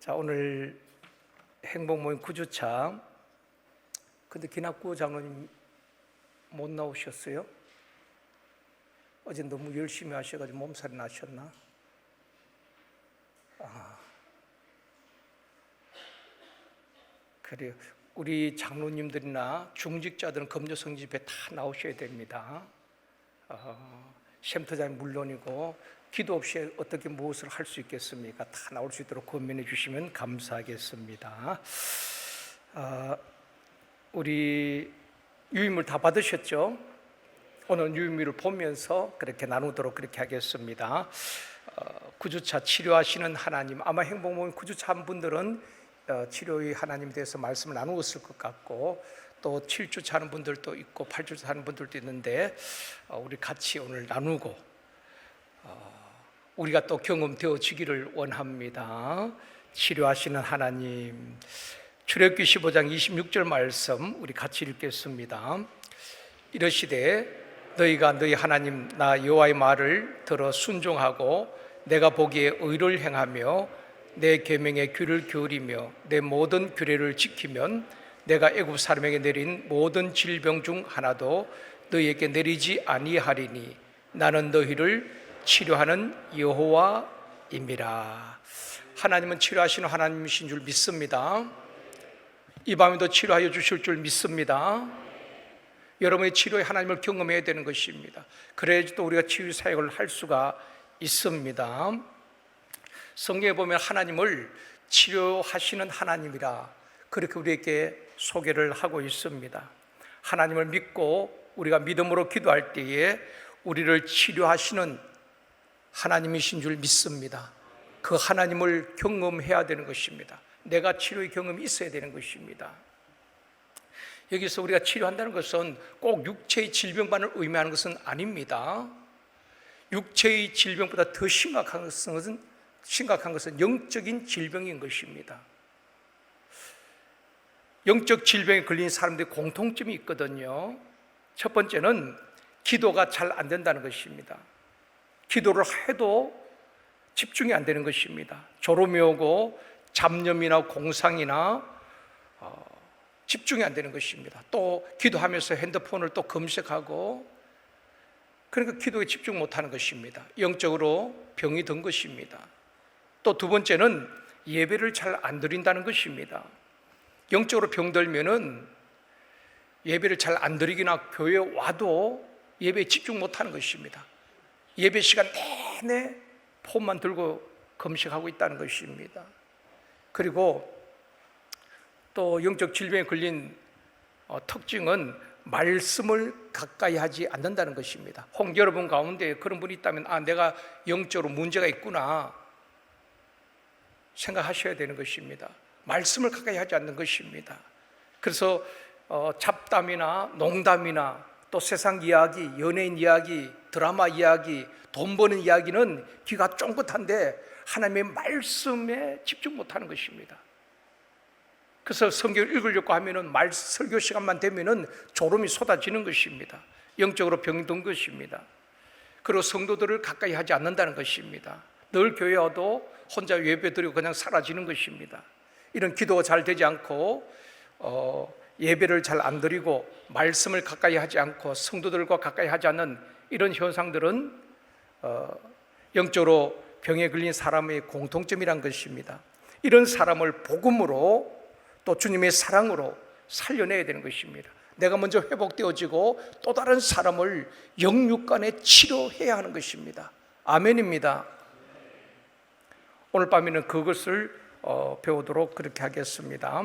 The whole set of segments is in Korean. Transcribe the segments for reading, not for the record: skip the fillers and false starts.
자, 오늘 행복모임 9주차. 근데 기낙구 장로님 못 나오셨어요? 어제 너무 열심히 하셔가지고 몸살이 나셨나? 그래요. 우리 장로님들이나 중직자들은 금요성 집회 다 나오셔야 됩니다. 쉼터장이 물론이고 기도 없이 어떻게 무엇을 할 수 있겠습니까? 다 나올 수 있도록 권면해 주시면 감사하겠습니다. 우리 유의물 다 받으셨죠? 오늘 유의물을 보면서 그렇게 나누도록 그렇게 하겠습니다. 9주차 치료하시는 하나님, 아마 행복모임 9주차 한 분들은 치료의 하나님에 대해서 말씀을 나누었을 것 같고, 또 7주차 하는 분들도 있고 8주차 하는 분들도 있는데, 우리 같이 오늘 나누고 우리가 또 경험되어지기를 원합니다. 치료하시는 하나님, 출애굽기 15장 26절 말씀 우리 같이 읽겠습니다. 이르시되 너희가 너희 하나님 나 여호와의 말을 들어 순종하고 내가 보기에 의를 행하며 내 계명에 귀를 기울이며 내 모든 규례를 지키면 내가 애굽 사람에게 내린 모든 질병 중 하나도 너희에게 내리지 아니하리니 나는 너희를 치료하는 여호와임이라. 하나님은 치료하시는 하나님이신 줄 믿습니다. 이 밤에도 치료하여 주실 줄 믿습니다. 여러분의 치료에 하나님을 경험해야 되는 것입니다. 그래야지 또 우리가 치유 사역을 할 수가 있습니다. 성경에 보면 하나님을 치료하시는 하나님이라 그렇게 우리에게 소개를 하고 있습니다. 하나님을 믿고 우리가 믿음으로 기도할 때에 우리를 치료하시는 하나님이신 줄 믿습니다. 그 하나님을 경험해야 되는 것입니다. 내가 치료의 경험이 있어야 되는 것입니다. 여기서 우리가 치료한다는 것은 꼭 육체의 질병만을 의미하는 것은 아닙니다. 육체의 질병보다 더 심각한 것은 영적인 질병인 것입니다. 영적 질병에 걸린 사람들의 공통점이 있거든요. 첫 번째는 기도가 잘 안 된다는 것입니다. 기도를 해도 집중이 안 되는 것입니다. 졸음이 오고 잡념이나 공상이나 집중이 안 되는 것입니다. 또 기도하면서 핸드폰을 또 검색하고, 그러니까 기도에 집중 못하는 것입니다. 영적으로 병이 든 것입니다. 또 두 번째는 예배를 잘 안 드린다는 것입니다. 영적으로 병들면은 예배를 잘 안 드리거나 교회에 와도 예배에 집중 못하는 것입니다. 예배 시간 내내 폰만 들고 검색하고 있다는 것입니다. 그리고 또 영적 질병에 걸린 특징은 말씀을 가까이 하지 않는다는 것입니다. 혹 여러분 가운데 그런 분이 있다면 내가 영적으로 문제가 있구나 생각하셔야 되는 것입니다. 말씀을 가까이 하지 않는 것입니다. 그래서 잡담이나 농담이나 또 세상 이야기, 연예인 이야기, 드라마 이야기, 돈 버는 이야기는 귀가 쫑긋한데 하나님의 말씀에 집중 못하는 것입니다. 그래서 성경을 읽으려고 하면은 설교 시간만 되면은 졸음이 쏟아지는 것입니다. 영적으로 병든 것입니다. 그리고 성도들을 가까이 하지 않는다는 것입니다. 늘 교회 와도 혼자 예배드리고 그냥 사라지는 것입니다. 이런 기도가 잘 되지 않고 예배를 잘 안 드리고 말씀을 가까이 하지 않고 성도들과 가까이 하지 않는 이런 현상들은 영적으로 병에 걸린 사람의 공통점이란 것입니다. 이런 사람을 복음으로 또 주님의 사랑으로 살려내야 되는 것입니다. 내가 먼저 회복되어지고 또 다른 사람을 영육간에 치료해야 하는 것입니다. 아멘입니다. 오늘 밤에는 그것을 배우도록 그렇게 하겠습니다.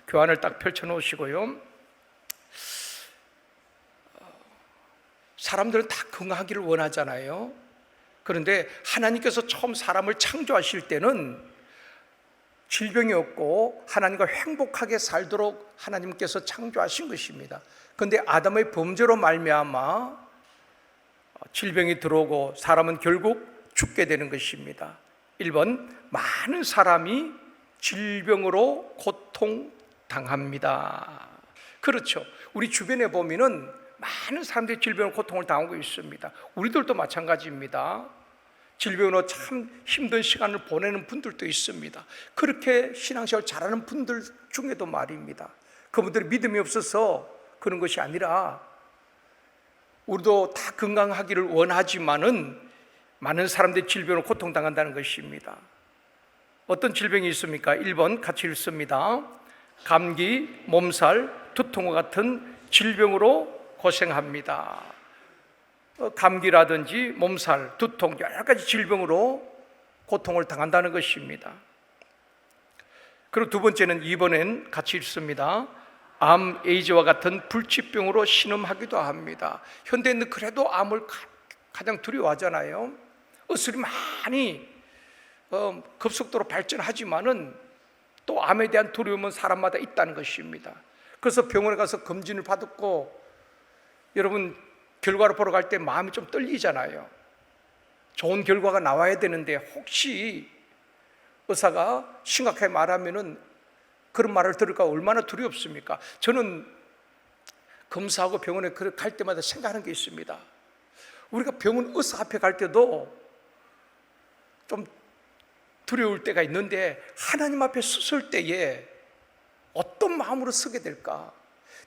교환을 딱 펼쳐 놓으시고요. 사람들은 다 건강하기를 원하잖아요. 그런데 하나님께서 처음 사람을 창조하실 때는 질병이 없고 하나님과 행복하게 살도록 하나님께서 창조하신 것입니다. 그런데 아담의 범죄로 말미암아 질병이 들어오고 사람은 결국 죽게 되는 것입니다. 1번, 많은 사람이 질병으로 고통당합니다. 그렇죠. 우리 주변에 보면은 많은 사람들이 질병 고통을 당하고 있습니다. 우리들도 마찬가지입니다. 질병으로 참 힘든 시간을 보내는 분들도 있습니다. 그렇게 신앙생활 잘하는 분들 중에도 말입니다. 그분들이 믿음이 없어서 그런 것이 아니라 우리도 다 건강하기를 원하지만은 많은 사람들이 질병으로 고통당한다는 것입니다. 어떤 질병이 있습니까? 1번 같이 읽습니다. 감기, 몸살, 두통과 같은 질병으로 고생합니다. 감기라든지 몸살, 두통, 여러 가지 질병으로 고통을 당한다는 것입니다. 그리고 두 번째는 2번엔 같이 읽습니다. 암, 에이즈와 같은 불치병으로 신음하기도 합니다. 현대인은 그래도 암을 가장 두려워하잖아요. 의술이 많이 급속도로 발전하지만은 또 암에 대한 두려움은 사람마다 있다는 것입니다. 그래서 병원에 가서 검진을 받고 여러분 결과를 보러 갈 때 마음이 좀 떨리잖아요. 좋은 결과가 나와야 되는데 혹시 의사가 심각하게 말하면은 그런 말을 들을까 얼마나 두렵습니까? 저는 검사하고 병원에 갈 때마다 생각하는 게 있습니다. 우리가 병원 의사 앞에 갈 때도 좀 두려울 때가 있는데 하나님 앞에 설 때에 어떤 마음으로 서게 될까?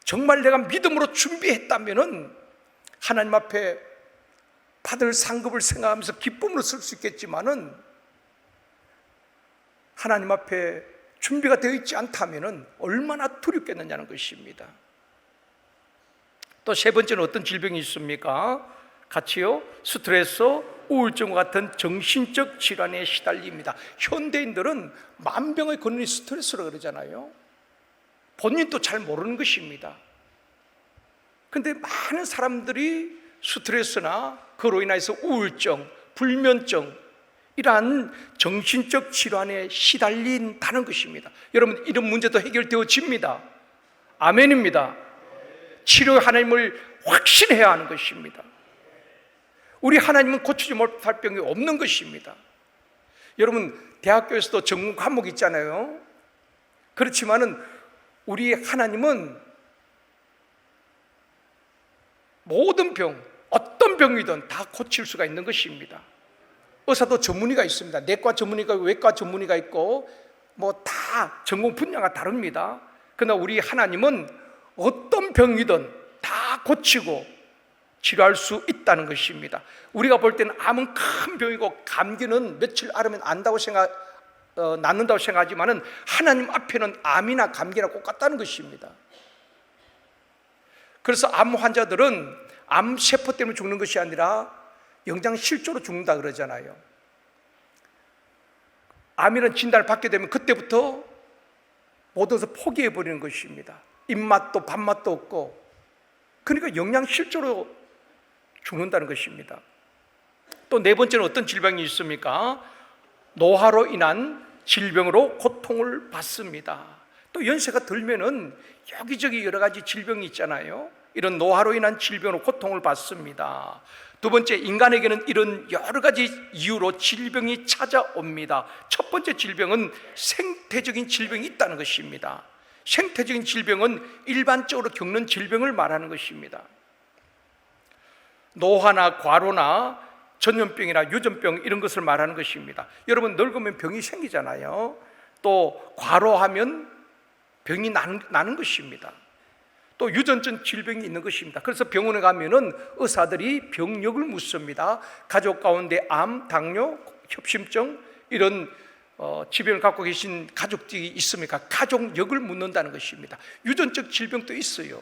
정말 내가 믿음으로 준비했다면은 하나님 앞에 받을 상급을 생각하면서 기쁨으로 설 수 있겠지만은 하나님 앞에 준비가 되어 있지 않다면은 얼마나 두렵겠느냐는 것입니다. 또 세 번째는 어떤 질병이 있습니까? 같이요. 스트레스, 우울증과 같은 정신적 질환에 시달립니다. 현대인들은 만병의 근원이 스트레스라고 그러잖아요. 본인도 잘 모르는 것입니다. 그런데 많은 사람들이 스트레스나 그로 인해서 우울증, 불면증 이러한 정신적 질환에 시달린다는 것입니다. 여러분 이런 문제도 해결되어집니다. 아멘입니다. 치료 하나님을 확신해야 하는 것입니다. 우리 하나님은 고치지 못할 병이 없는 것입니다. 여러분 대학교에서도 전공 과목 있잖아요. 그렇지만은 우리 하나님은 모든 병, 어떤 병이든 다 고칠 수가 있는 것입니다. 의사도 전문의가 있습니다. 내과 전문의가 있고 외과 전문의가 있고 뭐 다 전공 분야가 다릅니다. 그러나 우리 하나님은 어떤 병이든 다 고치고 치료할 수 있다는 것입니다. 우리가 볼 때는 암은 큰 병이고 감기는 며칠 앓으면 낫는다고 생각하지만은 하나님 앞에는 암이나 감기나 똑같다는 것입니다. 그래서 암 환자들은 암세포 때문에 죽는 것이 아니라 영장실조로 죽는다 그러잖아요. 암이라는 진단을 받게 되면 그때부터 모든 것을 포기해버리는 것입니다. 입맛도 밥맛도 없고 그러니까 영양실조로 죽는다는 것입니다. 또 네 번째는 어떤 질병이 있습니까? 노화로 인한 질병으로 고통을 받습니다. 또 연세가 들면은 여기저기 여러 가지 질병이 있잖아요. 이런 노화로 인한 질병으로 고통을 받습니다. 두 번째, 인간에게는 이런 여러 가지 이유로 질병이 찾아옵니다. 첫 번째 질병은 생태적인 질병이 있다는 것입니다. 생태적인 질병은 일반적으로 겪는 질병을 말하는 것입니다. 노화나 과로나 전염병이나 유전병 이런 것을 말하는 것입니다. 여러분 늙으면 병이 생기잖아요. 또 과로하면 병이 나는 것입니다. 또 유전적 질병이 있는 것입니다. 그래서 병원에 가면은 의사들이 병력을 묻습니다. 가족 가운데 암, 당뇨, 협심증 이런 질병을 갖고 계신 가족들이 있습니까? 가족력을 묻는다는 것입니다. 유전적 질병도 있어요.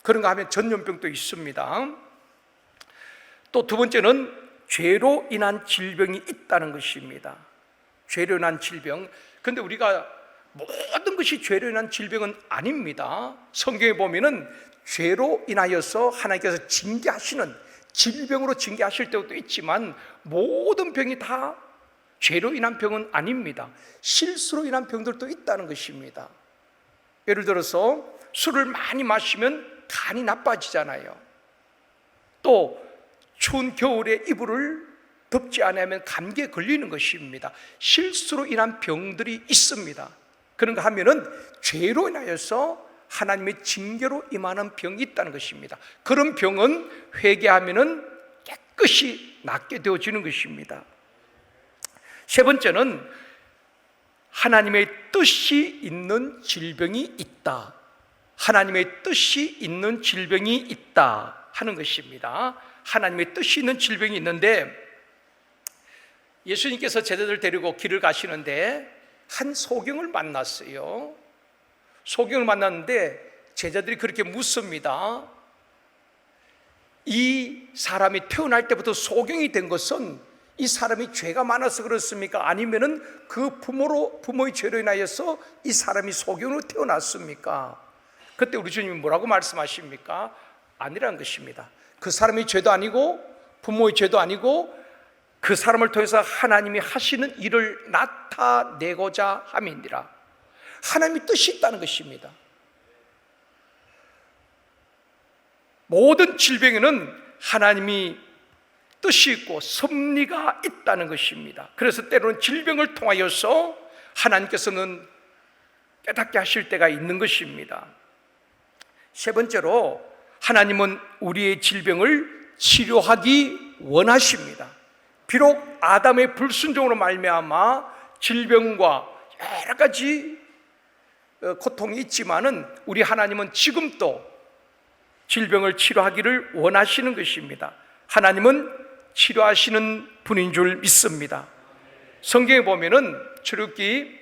그런가 하면 전염병도 있습니다. 또 두 번째는 죄로 인한 질병이 있다는 것입니다. 죄로 인한 질병. 그런데 우리가 모든 것이 죄로 인한 질병은 아닙니다. 성경에 보면은 죄로 인하여서 하나님께서 징계하시는 질병으로 징계하실 때도 있지만 모든 병이 다 죄로 인한 병은 아닙니다. 실수로 인한 병들도 있다는 것입니다. 예를 들어서 술을 많이 마시면 간이 나빠지잖아요. 또 추운 겨울에 이불을 덮지 않으면 감기에 걸리는 것입니다. 실수로 인한 병들이 있습니다. 그런가 하면은 죄로 인하여서 하나님의 징계로 임하는 병이 있다는 것입니다. 그런 병은 회개하면은 끝이 낫게 되어지는 것입니다. 세 번째는 하나님의 뜻이 있는 질병이 있다. 하나님의 뜻이 있는 질병이 있다 하는 것입니다. 하나님의 뜻이 있는 질병이 있는데, 예수님께서 제자들 데리고 길을 가시는데 한 소경을 만났어요. 소경을 만났는데 제자들이 그렇게 묻습니다. 이 사람이 태어날 때부터 소경이 된 것은 이 사람이 죄가 많아서 그렇습니까? 아니면은 그 부모의 죄로 인하여서 이 사람이 소경으로 태어났습니까? 그때 우리 주님이 뭐라고 말씀하십니까? 아니라는 것입니다. 그 사람이 죄도 아니고 부모의 죄도 아니고 그 사람을 통해서 하나님이 하시는 일을 나타내고자 함이니라. 하나님의 뜻이 있다는 것입니다. 모든 질병에는 하나님이 뜻이 있고 섭리가 있다는 것입니다. 그래서 때로는 질병을 통하여서 하나님께서는 깨닫게 하실 때가 있는 것입니다. 세 번째로, 하나님은 우리의 질병을 치료하기 원하십니다. 비록 아담의 불순종으로 말미암아 질병과 여러 가지 고통이 있지만은 우리 하나님은 지금도 질병을 치료하기를 원하시는 것입니다. 하나님은 치료하시는 분인 줄 믿습니다. 성경에 보면은 출애굽기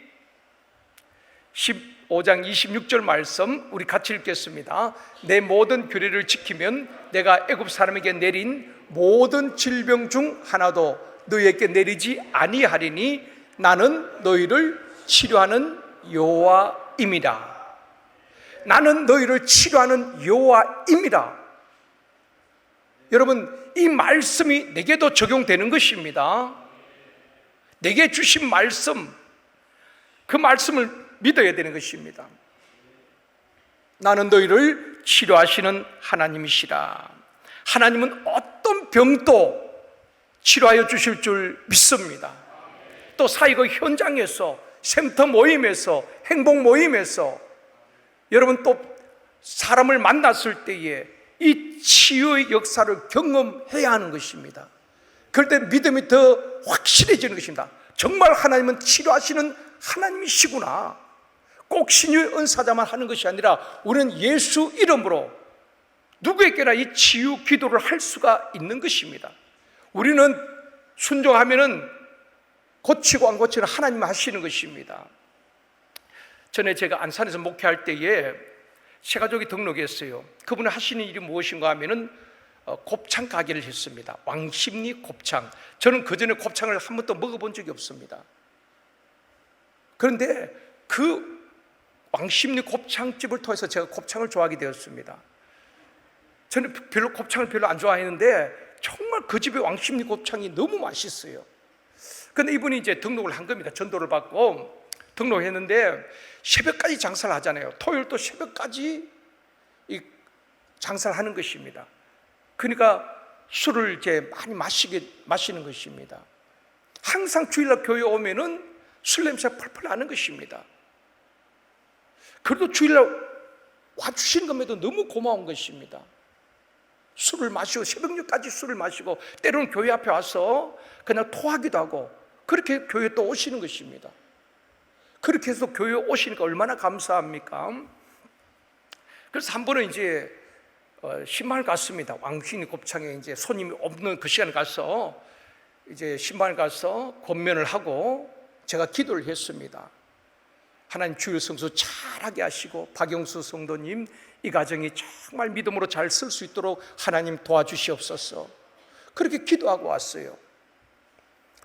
15장 26절 말씀 우리 같이 읽겠습니다. 내 모든 규례를 지키면 내가 애굽 사람에게 내린 모든 질병 중 하나도 너희에게 내리지 아니하리니 나는 너희를 치료하는 여호와임이라. 나는 너희를 치료하는 여호와임이라. 여러분, 이 말씀이 내게도 적용되는 것입니다. 내게 주신 말씀, 그 말씀을 믿어야 되는 것입니다. 나는 너희를 치료하시는 하나님이시라. 하나님은 어떤 병도 치료하여 주실 줄 믿습니다. 또 사이거 현장에서, 샘터 모임에서, 행복 모임에서 여러분 또 사람을 만났을 때에 이 치유의 역사를 경험해야 하는 것입니다. 그럴 때 믿음이 더 확실해지는 것입니다. 정말 하나님은 치료하시는 하나님이시구나. 꼭 신유의 은사자만 하는 것이 아니라 우리는 예수 이름으로 누구에게나 이 치유 기도를 할 수가 있는 것입니다. 우리는 순종하면은 고치고 안 고치는 하나님 하시는 것입니다. 전에 제가 안산에서 목회할 때에 세 가족이 등록했어요. 그분이 하시는 일이 무엇인가 하면은 곱창 가게를 했습니다. 왕십리 곱창. 저는 그전에 곱창을 한 번도 먹어본 적이 없습니다. 그런데 그 왕십리 곱창집을 통해서 제가 곱창을 좋아하게 되었습니다. 저는 곱창을 별로 안 좋아했는데 정말 그 집의 왕십리 곱창이 너무 맛있어요. 그런데 이분이 이제 등록을 한 겁니다. 전도를 받고 등록했는데 새벽까지 장사를 하잖아요. 토요일도 새벽까지 이 장사를 하는 것입니다. 그러니까 술을 이제 많이 마시는 것입니다. 항상 주일날 교회 오면은 술 냄새가 펄펄 나는 것입니다. 그래도 주일날 와주시는 것에도 너무 고마운 것입니다. 술을 마시고 새벽녘까지 술을 마시고 때로는 교회 앞에 와서 그냥 토하기도 하고 그렇게 교회에 또 오시는 것입니다. 그렇게 해서 교회에 오시니까 얼마나 감사합니까? 그래서 한 번은 이제 신방을 갔습니다. 왕신이 곱창에 이제 손님이 없는 그 시간에 가서 이제 신방을 가서 권면을 하고 제가 기도를 했습니다. 하나님 주일 성수 잘하게 하시고 박영수 성도님 이 가정이 정말 믿음으로 잘 쓸 수 있도록 하나님 도와주시옵소서. 그렇게 기도하고 왔어요.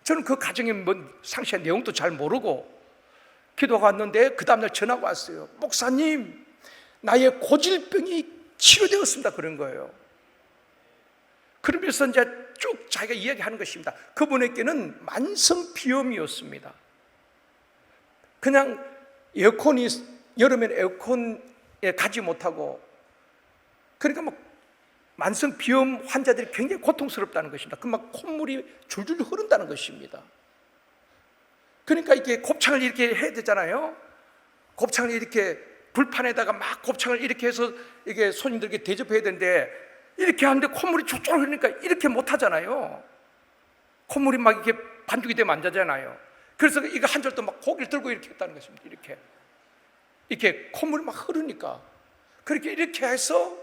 저는 그 가정의 상세한 내용도 잘 모르고 기도하고 왔는데 그 다음날 전화가 왔어요. 목사님, 나의 고질병이 치료되었습니다. 그런 거예요. 그러면서 이제 쭉 자기가 이야기하는 것입니다. 그분에게는 만성 비염이었습니다. 그냥 에어컨이 여름엔 에어컨에 가지 못하고 그러니까 막 만성 비염 환자들이 굉장히 고통스럽다는 것입니다. 그 막 콧물이 줄줄 흐른다는 것입니다. 그러니까 이게 곱창을 이렇게 해야 되잖아요. 곱창을 이렇게 불판에다가 막 곱창을 이렇게 해서 이게 손님들에게 대접해야 되는데 이렇게 하는데 콧물이 쭉쭉 흐르니까 이렇게 못 하잖아요. 콧물이 막 이렇게 반죽이 되면 안 되잖아요. 그래서 이거 한 절도 막 고기를 들고 이렇게 했다는 것입니다. 이렇게 콧물이 막 흐르니까 그렇게 이렇게 해서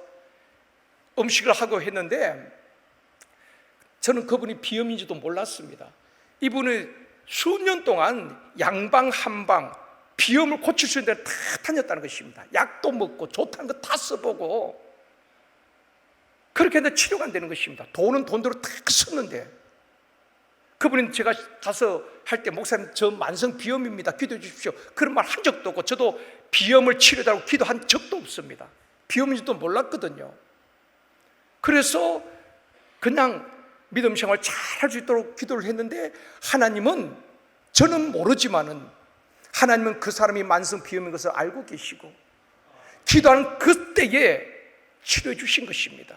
음식을 하고 했는데, 저는 그분이 비염인지도 몰랐습니다. 이분은 수년 동안 양방 한방 비염을 고칠 수 있는 데를 다 다녔다는 것입니다. 약도 먹고 좋다는 거 다 써보고 그렇게 했는데 치료가 안 되는 것입니다. 돈은 돈대로 다 썼는데, 그분은 제가 가서 할 때 목사님 저 만성 비염입니다, 기도해 주십시오, 그런 말 한 적도 없고, 저도 비염을 치료하라고 기도한 적도 없습니다. 비염인지도 몰랐거든요. 그래서 그냥 믿음 생활 잘 할 수 있도록 기도를 했는데, 하나님은, 저는 모르지만은 하나님은 그 사람이 만성 비염인 것을 알고 계시고 기도하는 그때에 치료해 주신 것입니다.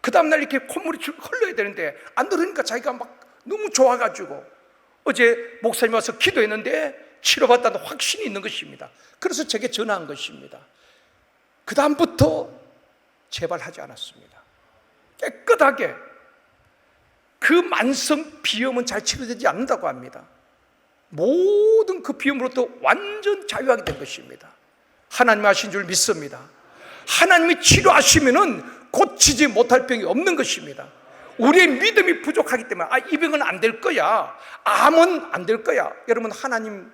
그 다음날 이렇게 콧물이 흘러야 되는데 안 흐르니까 자기가 막 너무 좋아가지고 어제 목사님 와서 기도했는데 치료받다는 확신이 있는 것입니다. 그래서 제게 전화한 것입니다. 그 다음부터 제발 하지 않았습니다. 깨끗하게. 그 만성 비염은 잘 치료되지 않는다고 합니다. 모든 그 비염으로부터 완전 자유하게 된 것입니다. 하나님이 하신 줄 믿습니다. 하나님이 치료하시면은 고치지 못할 병이 없는 것입니다. 우리의 믿음이 부족하기 때문에 이 병은 안 될 거야, 암은 안 될 거야. 여러분, 하나님이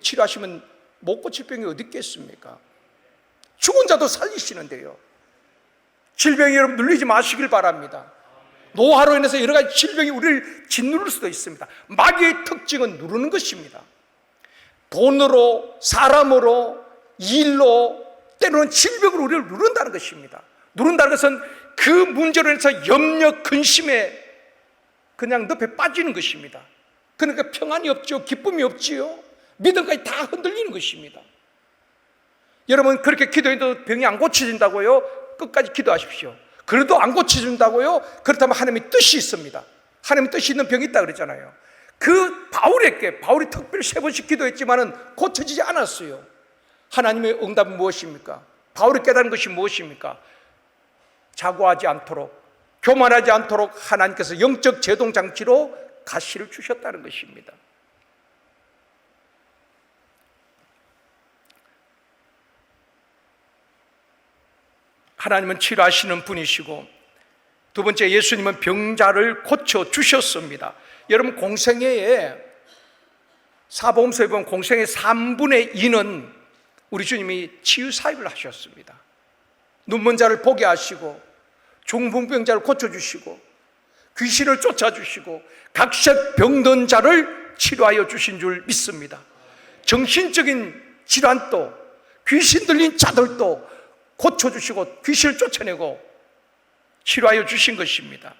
치료하시면 못 고칠 병이 어디 있겠습니까? 죽은 자도 살리시는데요. 질병이 여러분 눌리지 마시길 바랍니다. 노화로 인해서 여러 가지 질병이 우리를 짓누를 수도 있습니다. 마귀의 특징은 누르는 것입니다. 돈으로, 사람으로, 일로, 때로는 질병으로 우리를 누른다는 것입니다. 누른다는 것은 그 문제로 인해서 염려, 근심에 그냥 늪에 빠지는 것입니다. 그러니까 평안이 없죠, 기쁨이 없지요, 믿음까지 다 흔들리는 것입니다. 여러분, 그렇게 기도해도 병이 안 고쳐진다고요? 끝까지 기도하십시오. 그래도 안 고쳐진다고요? 그렇다면 하나님의 뜻이 있습니다. 하나님의 뜻이 있는 병이 있다 그랬잖아요. 그 바울이 특별히 3번씩 기도했지만은 고쳐지지 않았어요. 하나님의 응답은 무엇입니까? 바울이 깨달은 것이 무엇입니까? 자고하지 않도록, 교만하지 않도록 하나님께서 영적 제동장치로 가시를 주셨다는 것입니다. 하나님은 치료하시는 분이시고, 두 번째, 예수님은 병자를 고쳐주셨습니다. 여러분, 공생애에, 사복음서에 보면 공생애 3분의 2는 우리 주님이 치유사역을 하셨습니다. 눈먼 자를 보게 하시고, 중풍병자를 고쳐주시고, 귀신을 쫓아주시고, 각색 병든 자를 치료하여 주신 줄 믿습니다. 정신적인 질환도, 귀신 들린 자들도 고쳐주시고 귀신을 쫓아내고 치료하여 주신 것입니다.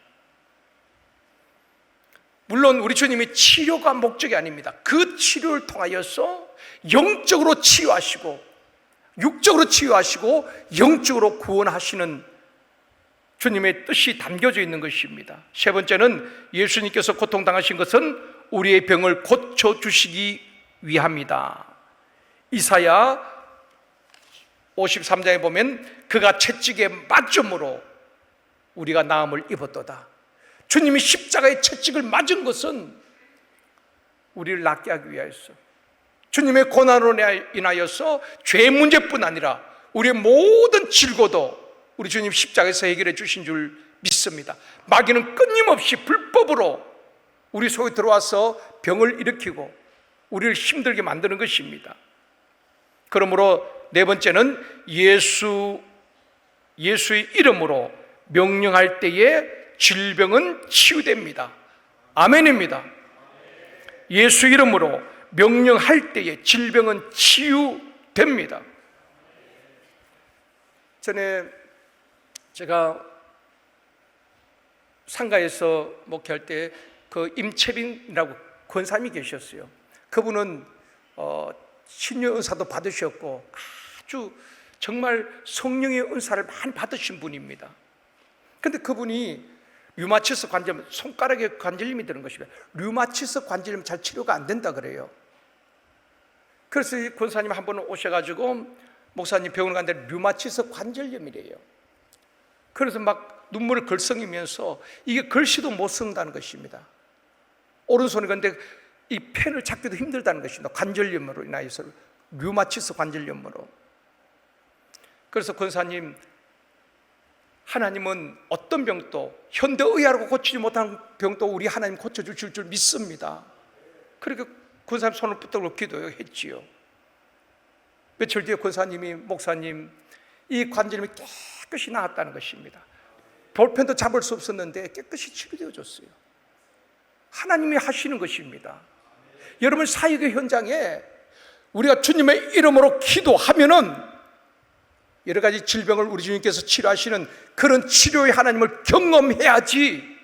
물론 우리 주님이 치료가 목적이 아닙니다. 그 치료를 통하여서 영적으로 치유하시고, 육적으로 치유하시고, 영적으로 구원하시는 주님의 뜻이 담겨져 있는 것입니다. 3번째는 예수님께서 고통당하신 것은 우리의 병을 고쳐주시기 위함이다. 이사야 53장에 보면 그가 채찍에 맞음으로 우리가 나음을 입었도다. 주님이 십자가에 채찍을 맞은 것은 우리를 낫게 하기 위하여서, 주님의 고난으로 인하여서 죄 문제뿐 아니라 우리의 모든 질고도 우리 주님 십자가에서 해결해 주신 줄 믿습니다. 마귀는 끊임없이 불법으로 우리 속에 들어와서 병을 일으키고 우리를 힘들게 만드는 것입니다. 그러므로 4번째는 예수의 이름으로 명령할 때에 질병은 치유됩니다. 아멘입니다. 예수 이름으로 명령할 때에 질병은 치유됩니다. 전에 제가 상가에서 목회할 때 그 임채빈이라고 권사님이 계셨어요. 그분은 신령 은사도 받으셨고 아주 정말 성령의 은사를 많이 받으신 분입니다. 그런데 그분이 류마티스 관절, 손가락에 관절염이 드는 것입니다. 류마티스 관절염 잘 치료가 안 된다 그래요. 그래서 이 권사님 한 번 오셔가지고 목사님 병원 갔는데 류마티스 관절염이래요. 그래서 막 눈물을 걸썽이면서 이게 글씨도 못 쓴다는 것입니다. 오른손이 근데 이 펜을 잡기도 힘들다는 것입니다. 관절염으로 인하여서, 류마티스 관절염으로. 그래서 권사님, 하나님은 어떤 병도, 현대의학으로 고치지 못한 병도 우리 하나님 고쳐주실 줄 믿습니다. 그렇게 권사님 손을 붙들고 기도했지요. 며칠 뒤에 권사님이, 목사님, 이 관절염이 깨끗이 나았다는 것입니다. 볼펜도 잡을 수 없었는데 깨끗이 치료되어졌어요. 하나님이 하시는 것입니다. 여러분, 사역의 현장에 우리가 주님의 이름으로 기도하면은 여러 가지 질병을 우리 주님께서 치료하시는 그런 치료의 하나님을 경험해야지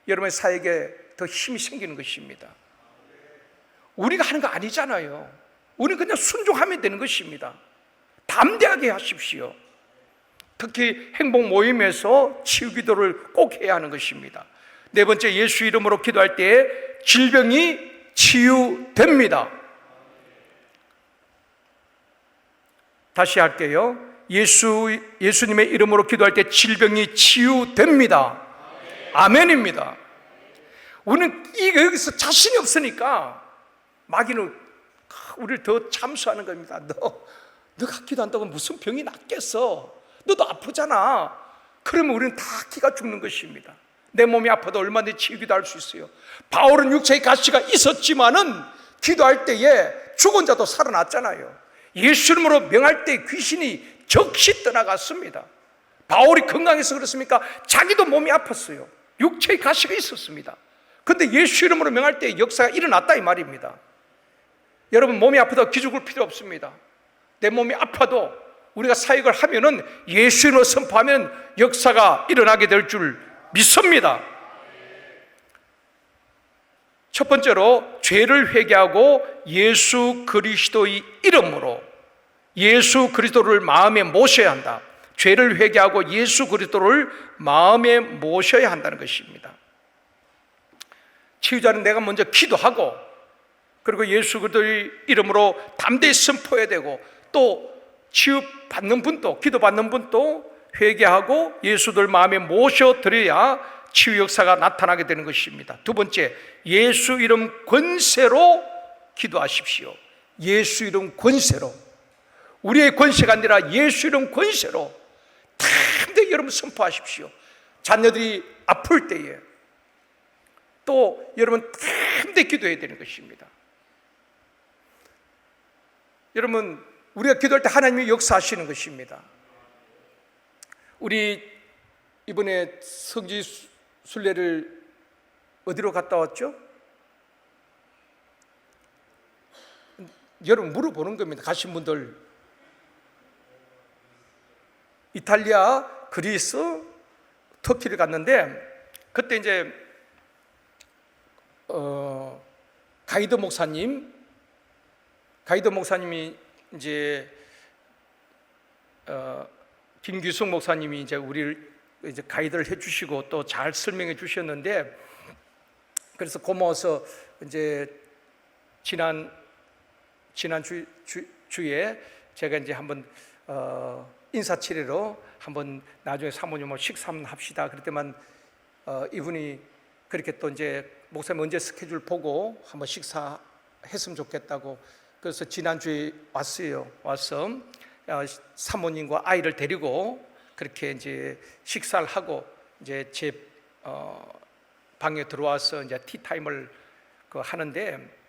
여러분의 사역에 더 힘이 생기는 것입니다. 우리가 하는 거 아니잖아요. 우리는 그냥 순종하면 되는 것입니다. 담대하게 하십시오. 특히 행복 모임에서 치유 기도를 꼭 해야 하는 것입니다. 네 번째, 예수 이름으로 기도할 때 질병이 치유됩니다. 다시 할게요. 예수님의 이름으로 기도할 때 질병이 치유됩니다. 아멘입니다. 우리는 여기서 자신이 없으니까 마귀는 우리를 더 참수하는 겁니다. 너가 기도한다고 무슨 병이 낫겠어? 너도 아프잖아. 그러면 우리는 다 기가 죽는 것입니다. 내 몸이 아파도 얼마든지 치유기도 할 수 있어요. 바울은 육체의 가시가 있었지만은 기도할 때에 죽은 자도 살아났잖아요. 예수 이름으로 명할 때 귀신이 적시 떠나갔습니다. 바울이 건강해서 그렇습니까? 자기도 몸이 아팠어요. 육체의 가시가 있었습니다. 그런데 예수 이름으로 명할 때 역사가 일어났다 이 말입니다. 여러분, 몸이 아프다고 기죽을 필요 없습니다. 내 몸이 아파도 우리가 사역을 하면은 예수 이름으로 선포하면 역사가 일어나게 될 줄 믿습니다. 첫 번째로 죄를 회개하고 예수 그리스도의 이름으로 예수 그리스도를 마음에 모셔야 한다. 죄를 회개하고 예수 그리스도를 마음에 모셔야 한다는 것입니다. 치유자는 내가 먼저 기도하고 그리고 예수 그리스도의 이름으로 담대히 선포해야 되고 또 치유 받는 분도 기도 받는 분도 회개하고 예수들 마음에 모셔드려야 치유 역사가 나타나게 되는 것입니다. 두 번째, 예수 이름 권세로 기도하십시오. 예수 이름 권세로, 우리의 권세가 아니라 예수 이름 권세로 담대히 여러분 선포하십시오. 자녀들이 아플 때에 또 여러분 담대히 기도해야 되는 것입니다. 여러분, 우리가 기도할 때 하나님이 역사하시는 것입니다. 우리 이번에 성지 순례를 어디로 갔다 왔죠? 여러분 물어보는 겁니다. 가신 분들, 이탈리아, 그리스, 터키를 갔는데 그때 이제 가이드 목사님이 이제 김규숙 목사님이 이제 우리를 이제 가이드를 해주시고 또 잘 설명해 주셨는데, 그래서 고마워서 이제 지난 주에 제가 이제 한번 인사치레로 한번 나중에 사모님하고 식사 한번 합시다. 그럴 때만 이분이 그렇게 또 이제 목사님 언제 스케줄 보고 한번 식사했으면 좋겠다고, 그래서 지난주에 왔어요. 와서 사모님과 아이를 데리고 그렇게 이제 식사를 하고 이제 제 방에 들어와서 이제 티타임을 하는데,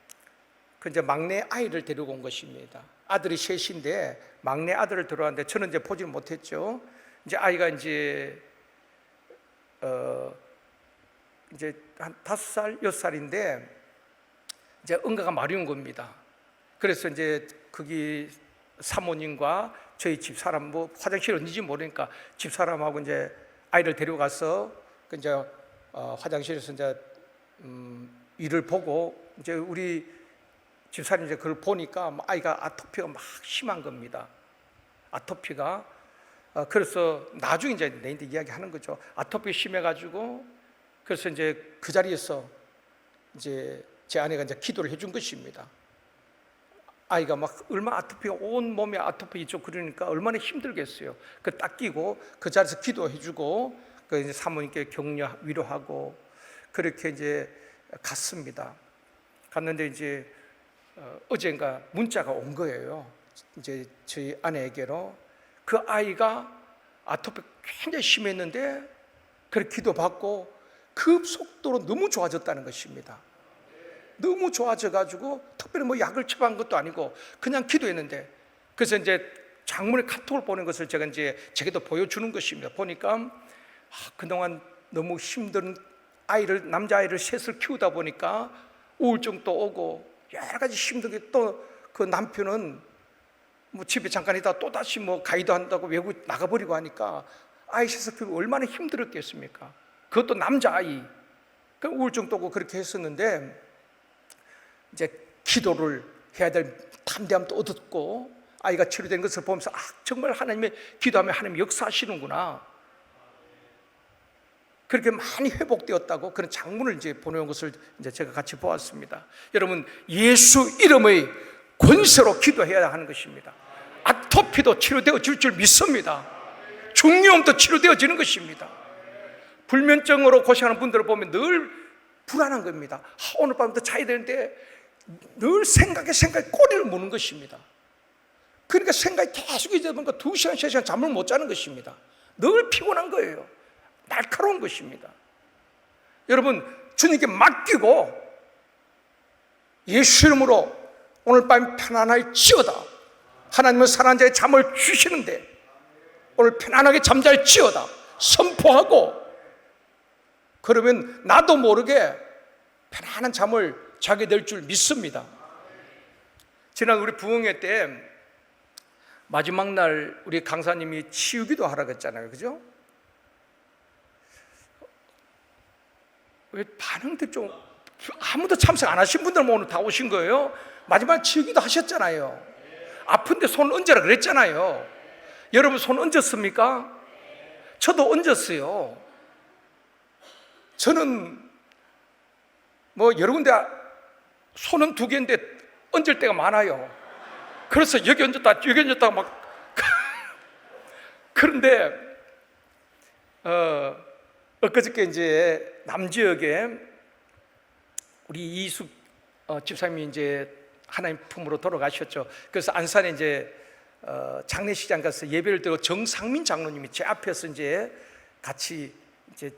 그 이제 막내 아이를 데리고 온 것입니다. 아들이 셋인데 막내 아들을 들어왔는데 저는 이제 보지는 못했죠. 이제 아이가 이제 한 5살, 6살인데 이제 응가가 마려운 겁니다. 그래서 이제 거기 사모님과 저희 집 사람, 뭐 화장실 어딘지 모르니까 집 사람하고 이제 아이를 데려가서 이제 화장실에서 이제 일을 보고 이제 우리 집사람이 이제 그걸 보니까 아이가 아토피가 막 심한 겁니다. 아토피가 그래서 나중에 이제 내한테 이야기하는 거죠. 아토피 심해가지고 그래서 이제 그 자리에서 이제 제 아내가 이제 기도를 해준 것입니다. 아이가 막 얼마나 아토피가 온 몸에 아토피 있죠. 그러니까 얼마나 힘들겠어요. 그 딱 끼고 그 자리에서 기도해주고 그 이제 사모님께 격려 위로하고 그렇게 이제 갔습니다. 갔는데 이제 어젠가 문자가 온 거예요. 이제 저희 아내에게로 그 아이가 아토피 굉장히 심했는데 그렇게 기도받고 급속도로 너무 좋아졌다는 것입니다. 너무 좋아져가지고 특별히 뭐 약을 처방한 것도 아니고 그냥 기도했는데, 그래서 이제 장모의 카톡을 보낸 것을 제가 이제 제게도 보여주는 것입니다. 보니까 그동안 너무 힘든 남자아이를 셋을 키우다 보니까 우울증도 오고 여러 가지 힘든 게, 또 그 남편은 뭐 집에 잠깐 있다가 또 다시 뭐 가이드 한다고 외국 나가버리고 하니까 아이 셋을 키우고 얼마나 힘들었겠습니까? 그것도 남자아이. 그 우울증도 오고 그렇게 했었는데 이제 기도를 해야 될 담대함도 얻었고 아이가 치료된 것을 보면서 정말 하나님의 기도하면 하나님 역사하시는구나. 그렇게 많이 회복되었다고 그런 장문을 이제 보내온 것을 이제 제가 같이 보았습니다. 여러분, 예수 이름의 권세로 기도해야 하는 것입니다. 아토피도 치료되어질 줄 믿습니다. 중이염도 치료되어지는 것입니다. 불면증으로 고생하는 분들을 보면 늘 불안한 겁니다. 오늘 밤부터 자야 되는데 늘 생각에 꼬리를 무는 것입니다. 그러니까 생각이 계속 이제 보니까 2시간, 3시간 잠을 못 자는 것입니다. 늘 피곤한 거예요. 날카로운 것입니다. 여러분, 주님께 맡기고 예수 이름으로 오늘 밤 편안할지어다. 하나님은 살아난 자의 잠을 주시는데 오늘 편안하게 잠잘지어다 선포하고, 그러면 나도 모르게 편안한 잠을 자게 될 줄 믿습니다. 지난 우리 부흥회 때 마지막 날 우리 강사님이 치유기도 하라고 했잖아요. 그죠? 왜 반응들 좀, 아무도 참석 안 하신 분들만 오늘 다 오신 거예요? 마지막 치유기도 하셨잖아요. 아픈데 손 얹으라 그랬잖아요. 여러분 손 얹었습니까? 저도 얹었어요. 저는 뭐 여러 군데 손은 2개인데 얹을 때가 많아요. 그래서 여기 얹었다가 막 그런데 엊그저께 이제 남지역에 우리 이숙 집사님이 이제 하나님 품으로 돌아가셨죠. 그래서 안산에 이제 장례식장 가서 예배를 드리고 정상민 장로님이 제 앞에서 이제 같이 이제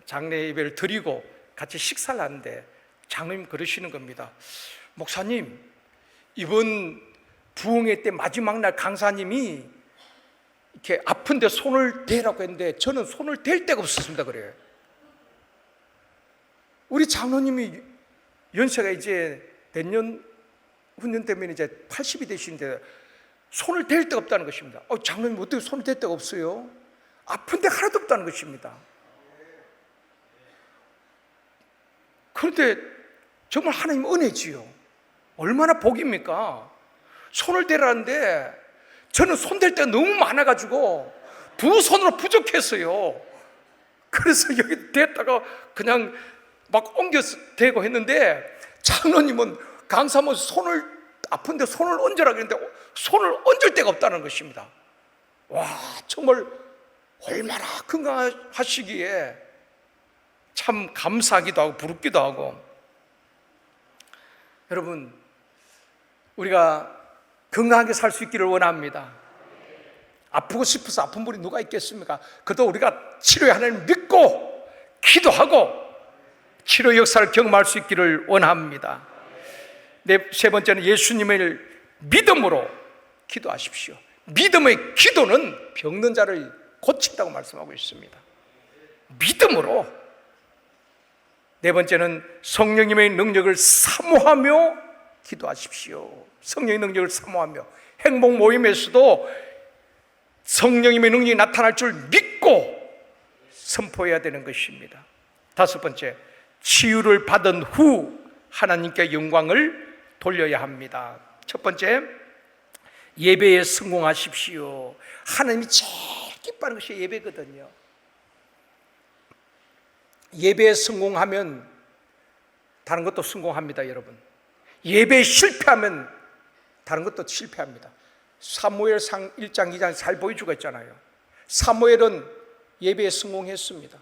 장례 예배를 드리고 같이 식사를 하는데 장로님 그러시는 겁니다. 목사님, 이번 부흥회 때 마지막 날 강사님이 이렇게 아픈데 손을 대라고 했는데 저는 손을 댈 데가 없었습니다. 그래요. 우리 장로님이 연세가 이제 내년 후년 되면 이제 80이 되시는데 손을 댈 데가 없다는 것입니다. 장로님 어떻게 손을 댈 데가 없어요? 아픈데 하나도 없다는 것입니다. 그런데 정말 하나님 은혜지요. 얼마나 복입니까? 손을 대라는데 저는 손 댈 때가 너무 많아가지고 2손으로 부족했어요. 그래서 여기 댔다가 그냥 막 옮겨 대고 했는데 장로님은 강사모 아픈데 손을 얹으라 그랬는데 손을 얹을 데가 없다는 것입니다. 와, 정말 얼마나 건강하시기에 참 감사하기도 하고 부럽기도 하고. 여러분, 우리가 건강하게 살 수 있기를 원합니다. 아프고 싶어서 아픈 분이 누가 있겠습니까? 그래도 우리가 치료의 하나님을 믿고 기도하고 치료 역사를 경험할 수 있기를 원합니다. 세 번째는 예수님을 믿음으로 기도하십시오. 믿음의 기도는 병든 자를 고친다고 말씀하고 있습니다. 믿음으로. 네 번째는 성령님의 능력을 사모하며 기도하십시오. 성령의 능력을 사모하며. 행복 모임에서도 성령님의 능력이 나타날 줄 믿고 선포해야 되는 것입니다. 다섯 번째, 치유를 받은 후 하나님께 영광을 돌려야 합니다. 첫 번째, 예배에 성공하십시오. 하나님이 제일 기뻐하는 것이 예배거든요. 예배에 성공하면 다른 것도 성공합니다. 여러분, 예배에 실패하면 다른 것도 실패합니다. 사무엘상 1장 2장 잘 보여주고 있잖아요. 사무엘은 예배에 성공했습니다.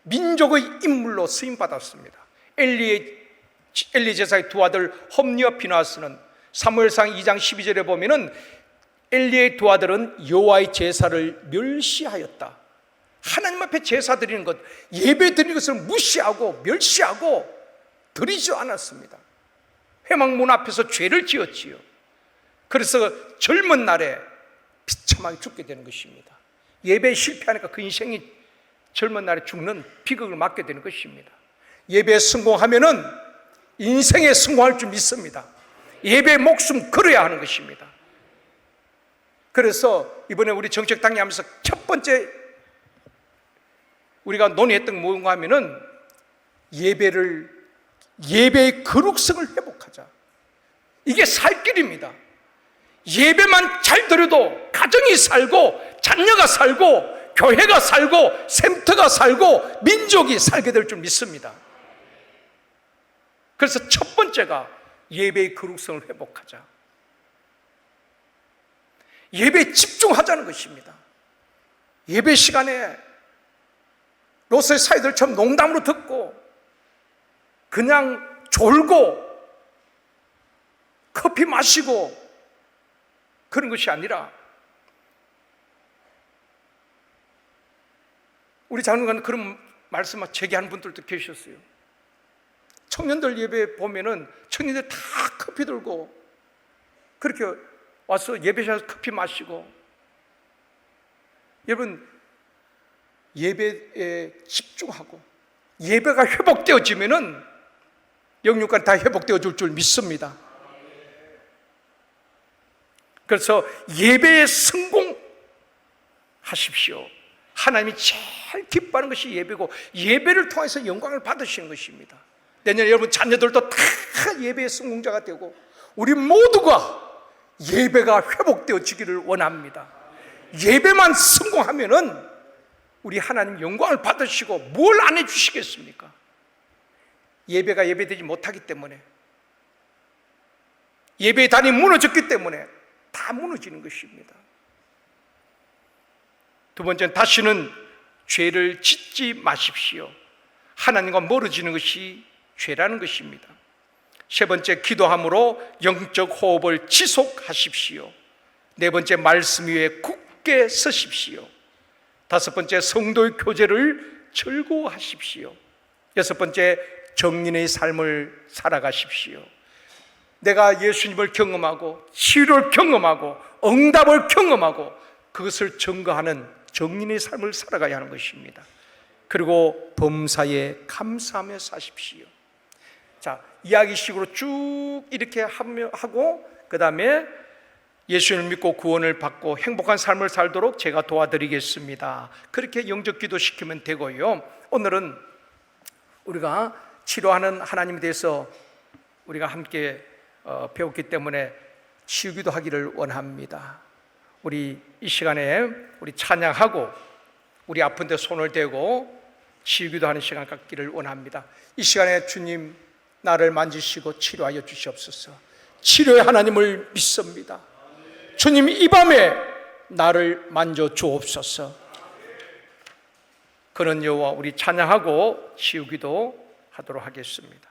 민족의 인물로 쓰임받았습니다. 엘리 제사의 두 아들 홈니와 비나스는 사무엘상 2장 12절에 보면은 엘리의 두 아들은 여호와의 제사를 멸시하였다. 하나님 앞에 제사 드리는 것, 예배 드리는 것을 무시하고 멸시하고 드리지 않았습니다. 회막문 앞에서 죄를 지었지요. 그래서 젊은 날에 비참하게 죽게 되는 것입니다. 예배에 실패하니까 그 인생이 젊은 날에 죽는 비극을 맞게 되는 것입니다. 예배에 성공하면은 인생에 성공할 줄 믿습니다. 예배에 목숨 걸어야 하는 것입니다. 그래서 이번에 우리 정책당이 하면서 첫 번째 우리가 논의했던 게 뭔가 하면은 예배의 거룩성을 회복하자. 이게 살 길입니다. 예배만 잘 드려도 가정이 살고 자녀가 살고 교회가 살고 센터가 살고 민족이 살게 될 줄 믿습니다. 그래서 첫 번째가 예배의 거룩성을 회복하자. 예배에 집중하자는 것입니다. 예배 시간에 로스의 사이들처럼 농담으로 듣고 그냥 졸고 커피 마시고 그런 것이 아니라 우리 장로관 그런 말씀을 제기하는 분들도 계셨어요. 청년들 예배 보면은 청년들 다 커피 들고 그렇게 와서 예배실에서 커피 마시고, 여러분 예배에 집중하고 예배가 회복되어지면은 영육간 다 회복되어질 줄 믿습니다. 그래서 예배에 성공하십시오. 하나님이 제일 기뻐하는 것이 예배고 예배를 통해서 영광을 받으시는 것입니다. 내년에 여러분 자녀들도 다 예배의 성공자가 되고 우리 모두가 예배가 회복되어지기를 원합니다. 예배만 성공하면은 우리 하나님 영광을 받으시고 뭘 안 해주시겠습니까? 예배가 예배되지 못하기 때문에, 예배의 단이 무너졌기 때문에 다 무너지는 것입니다. 두 번째는 다시는 죄를 짓지 마십시오. 하나님과 멀어지는 것이 죄라는 것입니다. 세 번째, 기도함으로 영적 호흡을 지속하십시오. 네 번째, 말씀 위에 굳게 서십시오. 다섯 번째, 성도의 교제를 즐거워하십시오. 여섯 번째, 정인의 삶을 살아가십시오. 내가 예수님을 경험하고 치유를 경험하고 응답을 경험하고 그것을 증거하는 정인의 삶을 살아가야 하는 것입니다. 그리고 범사에 감사하며 사십시오. 자, 이야기식으로 쭉 이렇게 하고 그 다음에 예수님을 믿고 구원을 받고 행복한 삶을 살도록 제가 도와드리겠습니다. 그렇게 영적 기도시키면 되고요. 오늘은 우리가 치료하는 하나님에 대해서 우리가 함께 배웠기 때문에 치유기도 하기를 원합니다. 우리 이 시간에 우리 찬양하고 우리 아픈 데 손을 대고 치유기도 하는 시간 갖기를 원합니다. 이 시간에 주님 나를 만지시고 치료하여 주시옵소서. 치료의 하나님을 믿습니다. 주님 이 밤에 나를 만져 주옵소서. 그런 여호와 우리 찬양하고 치유기도 하도록 하겠습니다.